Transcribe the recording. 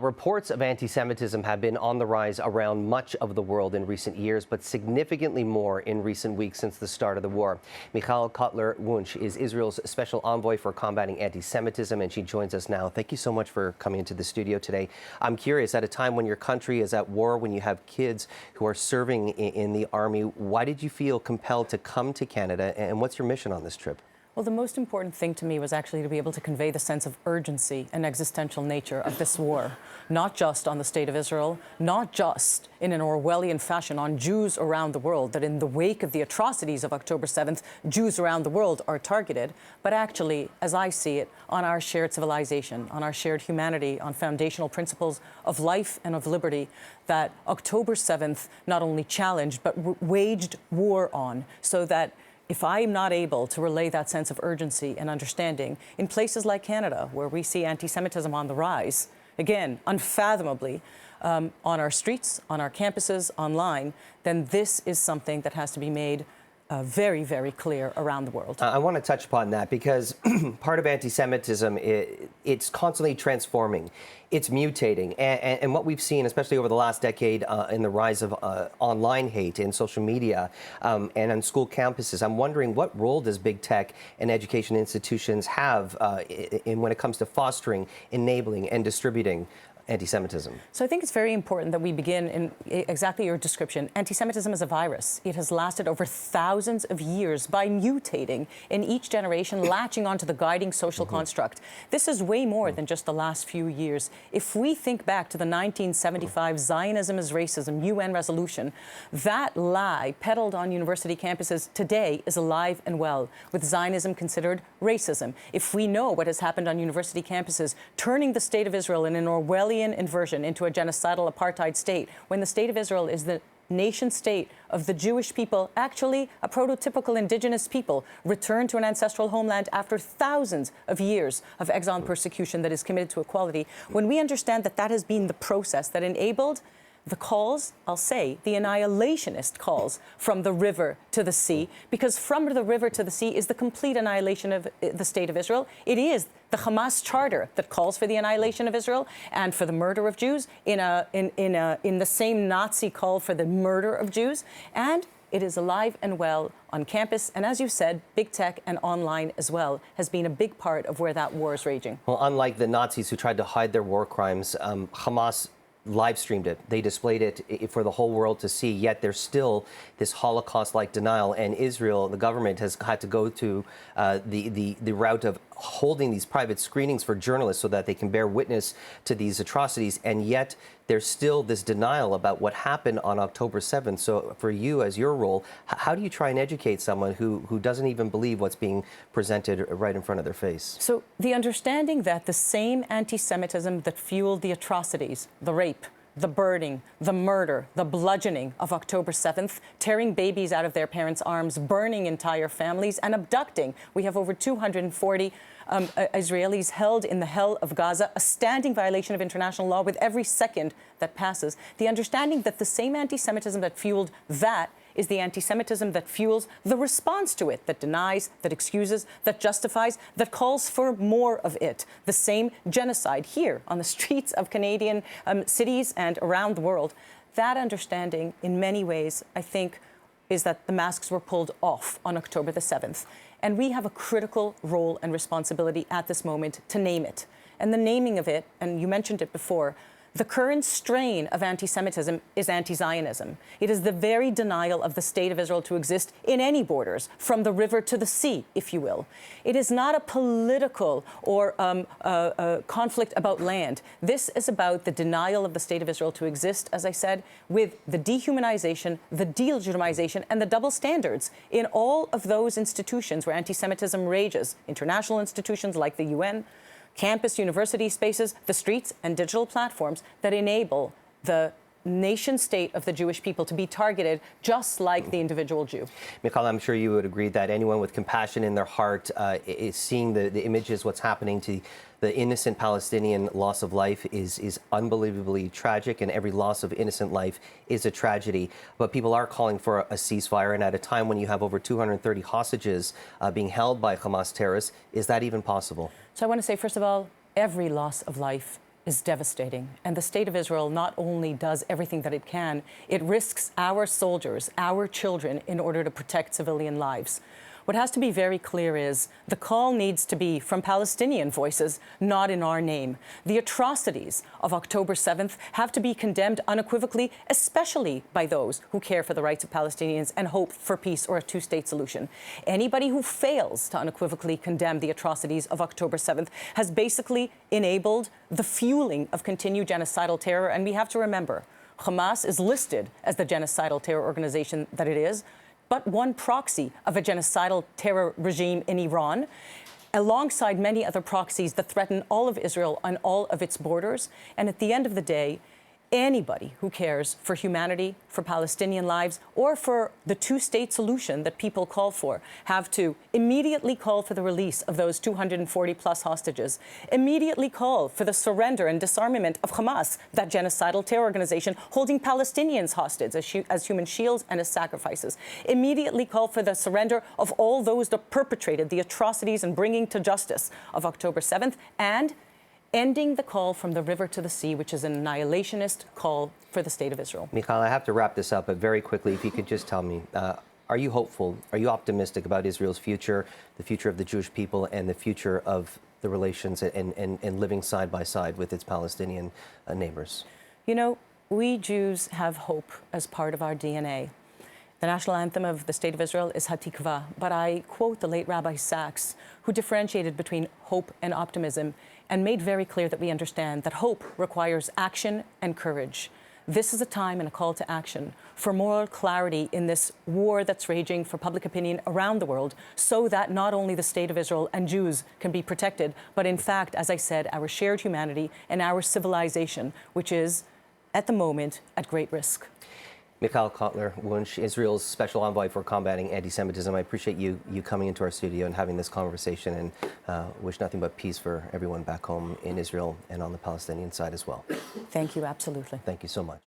Reports of anti-Semitism have been on the rise around much of the world in recent years, but significantly more in recent weeks since the start of the war. Michal Cotler-Wunsh is Israel's special envoy for combating anti-Semitism, and she joins us now. Thank you so much for coming into the studio today. I'm curious, at a time when your country is at war, when you have kids who are serving in the army, why did you feel compelled to come to Canada, and what's your mission on this trip? Well, the most important thing to me was actually to be able to convey the sense of urgency and existential nature of this war, not just on the state of Israel, not just in an Orwellian fashion on Jews around the world, that in the wake of the atrocities of October 7th, Jews around the world are targeted, but actually, as I see it, on our shared civilization, on our shared humanity, on foundational principles of life and of liberty that October 7th not only challenged, but waged war on, so that if I am not able to relay that sense of urgency and understanding in places like Canada, where we see anti-Semitism on the rise, again, unfathomably, on our streets, on our campuses, online, then this is something that has to be made very, very clear around the world. I want to touch upon that because part of anti-Semitism, it's constantly transforming. It's mutating. And what we've seen, especially over the last decade, in the rise of online hate in social media and on school campuses, I'm wondering what role does big tech and education institutions have when it comes to fostering, enabling, and distributing anti-Semitism? So I think it's very important that we begin in exactly your description. Anti-Semitism is a virus. It has lasted over thousands of years by mutating in each generation, latching onto the guiding social construct. This is way more than just the last few years. If we think back to the 1975 Zionism is Racism UN resolution, that lie peddled on university campuses today is alive and well, with Zionism considered racism. If we know what has happened on university campuses, turning the state of Israel in an Orwellian inversion into a genocidal apartheid state, when the state of Israel is the nation state of the Jewish people, actually a prototypical indigenous people, returned to an ancestral homeland after thousands of years of exile and persecution that is committed to equality. When we understand that that has been the process that enabled the calls, I'll say, the annihilationist calls from the river to the sea, because from the river to the sea is the complete annihilation of the state of Israel. It is the Hamas charter that calls for the annihilation of Israel and for the murder of Jews in the same Nazi call for the murder of Jews. And it is alive and well on campus. And as you said, big tech and online as well has been a big part of where that war is raging. Well, unlike the Nazis who tried to hide their war crimes, Hamas live streamed it. They displayed it for the whole world to see, yet there's still this Holocaust-like denial, and Israel, the government, has had to go to the route of holding these private screenings for journalists so that they can bear witness to these atrocities, and yet there's still this denial about what happened on October 7th. So for you, as your role, how do you try and educate someone who doesn't even believe what's being presented right in front of their face? So the understanding that the same anti-Semitism that fueled the atrocities, the rape, the burning, the murder, the bludgeoning of October 7th, tearing babies out of their parents' arms, burning entire families, and abducting. We have over 240 Israelis held in the hell of Gaza, a standing violation of international law with every second that passes. The understanding that the same anti-Semitism that fueled that is the anti-Semitism that fuels the response to it, that denies, that excuses, that justifies, that calls for more of it. The same genocide here on the streets of Canadian cities and around the world. That understanding, in many ways, I think, is that the masks were pulled off on October the 7th. And we have a critical role and responsibility at this moment to name it. And the naming of it, and you mentioned it before, the current strain of anti-Semitism is anti-Zionism. It is the very denial of the state of Israel to exist in any borders, from the river to the sea, if you will. It is not a political or conflict about land. This is about the denial of the state of Israel to exist, as I said, with the dehumanization, the delegitimization, and the double standards in all of those institutions where anti-Semitism rages, international institutions like the UN, campus, university spaces, the streets, and digital platforms that enable the nation state of the Jewish people to be targeted just like the individual Jew. Michal, I'm sure you would agree that anyone with compassion in their heart is seeing the images, what's happening to the innocent Palestinian loss of life is unbelievably tragic, and every loss of innocent life is a tragedy. But people are calling for a ceasefire, and at a time when you have over 230 hostages being held by Hamas terrorists, is that even possible? So I want to say, first of all, every loss of life is devastating. And the state of Israel not only does everything that it can, it risks our soldiers, our children, in order to protect civilian lives. What has to be very clear is the call needs to be from Palestinian voices, not in our name. The atrocities of October 7th have to be condemned unequivocally, especially by those who care for the rights of Palestinians and hope for peace or a two-state solution. Anybody who fails to unequivocally condemn the atrocities of October 7th has basically enabled the fueling of continued genocidal terror. And we have to remember, Hamas is listed as the genocidal terror organization that it is, but one proxy of a genocidal terror regime in Iran, alongside many other proxies that threaten all of Israel on all of its borders. And at the end of the day, anybody who cares for humanity, for Palestinian lives, or for the two-state solution that people call for, have to immediately call for the release of those 240-plus hostages, immediately call for the surrender and disarmament of Hamas, that genocidal terror organization holding Palestinians hostage as human shields and as sacrifices, immediately call for the surrender of all those that perpetrated the atrocities and bringing to justice of October 7th, and ending the call from the river to the sea, which is an annihilationist call for the state of Israel. Michal, I have to wrap this up, but very quickly, if you could just tell me, are you hopeful, are you optimistic about Israel's future, the future of the Jewish people, and the future of the relations and living side by side with its Palestinian neighbors? You know, we Jews have hope as part of our DNA. The national anthem of the State of Israel is Hatikva, but I quote the late Rabbi Sachs, who differentiated between hope and optimism and made very clear that we understand that hope requires action and courage. This is a time and a call to action for moral clarity in this war that's raging for public opinion around the world, so that not only the State of Israel and Jews can be protected, but in fact, as I said, our shared humanity and our civilization, which is, at the moment, at great risk. Michal Cotler-Wunsh, Israel's Special Envoy for Combating Antisemitism. I appreciate you coming into our studio and having this conversation, and wish nothing but peace for everyone back home in Israel and on the Palestinian side as well. Thank you, absolutely. Thank you so much.